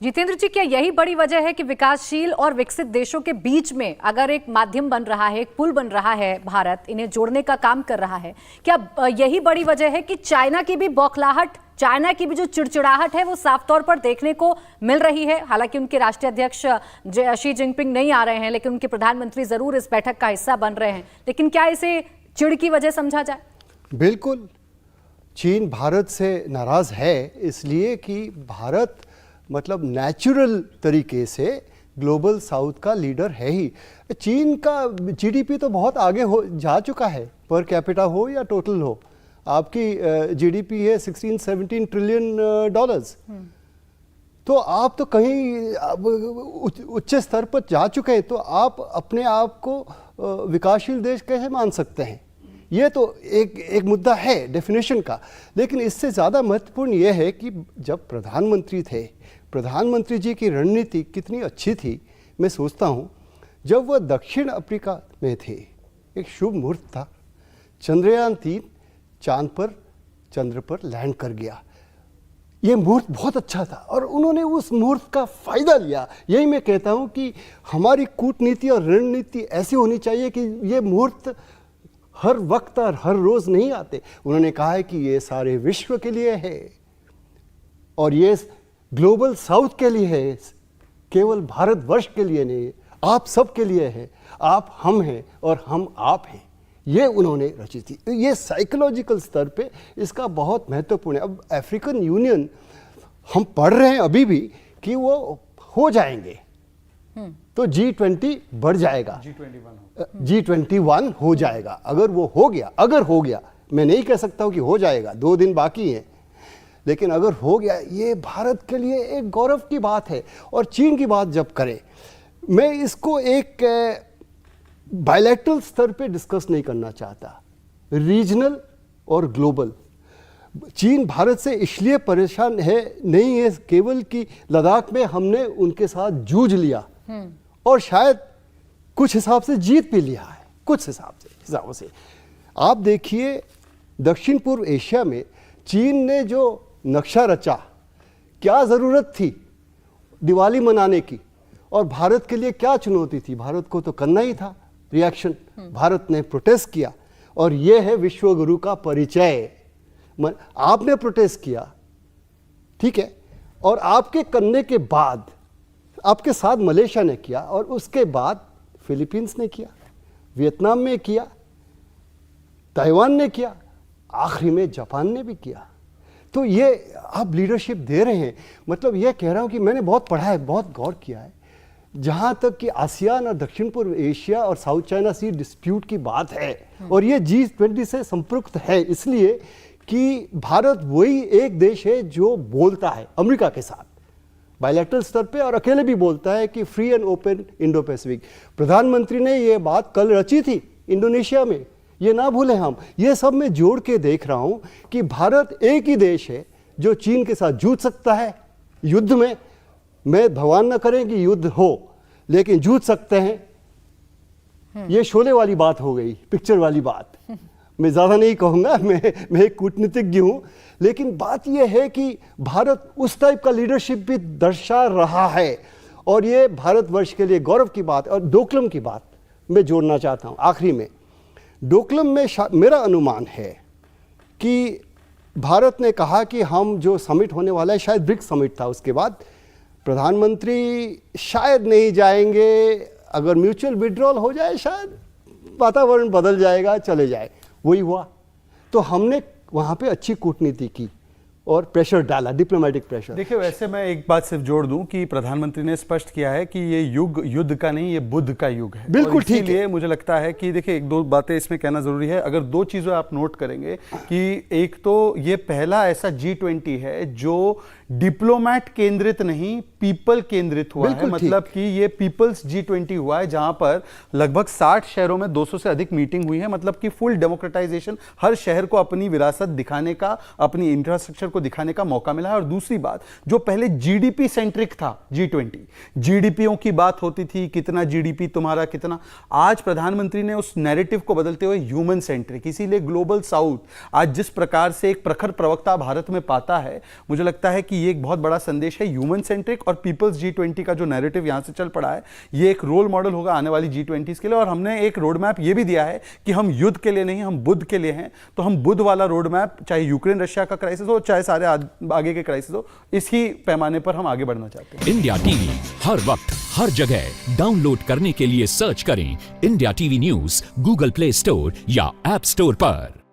जितेंद्र जी, क्या यही बड़ी वजह है कि विकासशील और विकसित देशों के बीच में अगर एक माध्यम बन रहा है, एक पुल बन रहा है, भारत इन्हें जोड़ने का काम कर रहा है, क्या यही बड़ी वजह है कि चाइना की भी बौखलाहट, चाइना की भी जो चिड़चिड़ाहट है वो साफ तौर पर देखने को मिल रही है? हालांकि उनके राष्ट्रीय अध्यक्ष शी जिनपिंग नहीं आ रहे हैं, लेकिन उनके प्रधानमंत्री जरूर इस बैठक का हिस्सा बन रहे हैं, लेकिन क्या इसे चिड़ की वजह समझा जाए? बिल्कुल, चीन भारत से नाराज है इसलिए कि भारत मतलब नेचुरल तरीके से ग्लोबल साउथ का लीडर है ही। चीन का जीडीपी तो बहुत आगे हो जा चुका है, पर कैपिटा हो या टोटल हो। आपकी जीडीपी है 16-17 ट्रिलियन डॉलर्स। तो आप तो कहीं उच्च स्तर पर जा चुके हैं, तो आप अपने आप को विकासशील देश कैसे मान सकते हैं? ये तो एक मुद्दा है डेफिनेशन का। लेकिन इससे ज़्यादा महत्वपूर्ण ये है कि जब प्रधानमंत्री थे, प्रधानमंत्री जी की रणनीति कितनी अच्छी थी। मैं सोचता हूँ जब वह दक्षिण अफ्रीका में थे, एक शुभ मुहूर्त था, चंद्रयान-3 चांद पर चंद्र पर लैंड कर गया। ये मुहूर्त बहुत अच्छा था और उन्होंने उस मुहूर्त का फ़ायदा लिया। यही मैं कहता हूँ कि हमारी कूटनीति और रणनीति ऐसी होनी चाहिए कि ये मुहूर्त हर वक्त और हर रोज़ नहीं आते। उन्होंने कहा है कि ये सारे विश्व के लिए है और ये ग्लोबल साउथ के लिए है, केवल भारतवर्ष के लिए नहीं, आप सब के लिए है। आप हम हैं और हम आप हैं, ये उन्होंने रची थी। ये साइकोलॉजिकल स्तर पे इसका बहुत महत्वपूर्ण है। अब अफ्रीकन यूनियन हम पढ़ रहे हैं अभी भी कि वो हो जाएंगे, तो G20 बढ़ जाएगा, G21 हो जाएगा। अगर वो हो गया, मैं नहीं कह सकता हूँ कि हो जाएगा, 2 दिन बाकी हैं, लेकिन अगर हो गया, ये भारत के लिए एक गौरव की बात है। और चीन की बात जब करें, मैं इसको एक बायलैटरल स्तर पे डिस्कस नहीं करना चाहता, रीजनल और ग्लोबल। चीन भारत से इसलिए परेशान है नहीं है केवल कि लद्दाख में हमने उनके साथ जूझ लिया और शायद कुछ हिसाब से जीत भी लिया है, कुछ हिसाबों से। आप देखिए दक्षिण पूर्व एशिया में चीन ने जो नक्शा रचा, क्या ज़रूरत थी दिवाली मनाने की, और भारत के लिए क्या चुनौती थी? भारत को तो करना ही था रिएक्शन। भारत ने प्रोटेस्ट किया और ये है विश्व गुरु का परिचय। आपने प्रोटेस्ट किया, ठीक है, और आपके करने के बाद आपके साथ मलेशिया ने किया और उसके बाद फिलीपींस ने किया, वियतनाम में किया, ताइवान ने किया, आखिरी में जापान ने भी किया। तो ये आप लीडरशिप दे रहे हैं। मतलब ये कह रहा हूँ कि मैंने बहुत पढ़ा है, बहुत गौर किया है। जहाँ तक कि आसियान और दक्षिण पूर्व एशिया और साउथ चाइना सी डिस्प्यूट की बात है, और ये G20 से संपृक्त है इसलिए कि भारत वही एक देश है जो बोलता है अमेरिका के साथ बायलैटरल स्तर पे, और अकेले भी बोलता है कि free and open Indo Pacific. प्रधानमंत्री ने ये बात कल रची थी इंडोनेशिया में, ये ना भूलें हम। ये सब मैं जोड़ के देख रहा हूँ कि भारत एक ही देश है जो चीन के साथ जूझ सकता है युद्ध में। मैं भगवान न करें कि युद्ध हो, लेकिन जूझ सकते हैं। ये शोले वाली बात हो गई, पिक्चर वाली बात। मैं ज़्यादा नहीं कहूँगा, मैं एक कूटनीतिज्ञ हूँ, लेकिन बात यह है कि भारत उस टाइप का लीडरशिप भी दर्शा रहा है और ये भारतवर्ष के लिए गौरव की बात है। और डोकलम की बात मैं जोड़ना चाहता हूँ आखिरी में। डोकलम में मेरा अनुमान है कि भारत ने कहा कि हम जो समिट होने वाला है, शायद ब्रिक्स समिट था, उसके बाद प्रधानमंत्री शायद नहीं जाएंगे। अगर म्यूचुअल विड्रॉल हो जाए शायद वातावरण बदल जाएगा, चले जाए। वही हुआ। तो हमने वहाँ पे अच्छी कूटनीति की और प्रेशर डाला, डिप्लोमेटिक प्रेशर। देखिए, वैसे मैं एक बात सिर्फ जोड़ दूं कि प्रधानमंत्री ने स्पष्ट किया है कि ये युग युद्ध का नहीं, ये बुद्ध का युग है। बिल्कुल ठीक है। इसलिए मुझे लगता है कि देखिए, 1-2 बातें इसमें कहना जरूरी है। अगर 2 चीजें आप नोट करेंगे कि एक तो ये पहला ऐसा G20 है जो डिप्लोमैट केंद्रित नहीं, पीपल केंद्रित हुआ है। मतलब कि ये पीपल्स G20 हुआ है, जहां पर लगभग 60 शहरों में 200 से अधिक मीटिंग हुई है। मतलब कि फुल डेमोक्रेटाइजेशन, हर शहर को अपनी विरासत दिखाने का, अपनी इंफ्रास्ट्रक्चर को दिखाने का मौका मिला है। और दूसरी बात, जो पहले जीडीपी सेंट्रिक था G20, जीडीपीओं की बात होती थी, कितना जीडीपी तुम्हारा कितना, आज प्रधानमंत्री ने उस नैरेटिव को बदलते हुए ह्यूमन सेंट्रिक। इसीलिए ग्लोबल साउथ आज जिस प्रकार से एक प्रखर प्रवक्ता भारत में पाता है, मुझे लगता है कि कि ये एक बहुत बड़ा संदेश है ह्यूमन सेंट्रिक, और पीपल्स G20 का जो नैरेटिव यहाँ से चल पड़ा है ये एक रोल मॉडल होगा आने वाली G20 के लिए। और हमने एक रोड मैप ये भी दिया है कि हम युद्ध के लिए नहीं, हम बुद्ध के लिए हैं। तो हम बुद्ध वाला रोड मैप, चाहे यूक्रेन रशिया का क्राइसिस हो, चाहे सारे आगे के क्राइसिस हो, इसी पैमाने पर हम आगे बढ़ना चाहते हैं। इंडिया टीवी हर वक्त हर जगह डाउनलोड करने के लिए सर्च करें India TV news Google play store या ऐप स्टोर पर।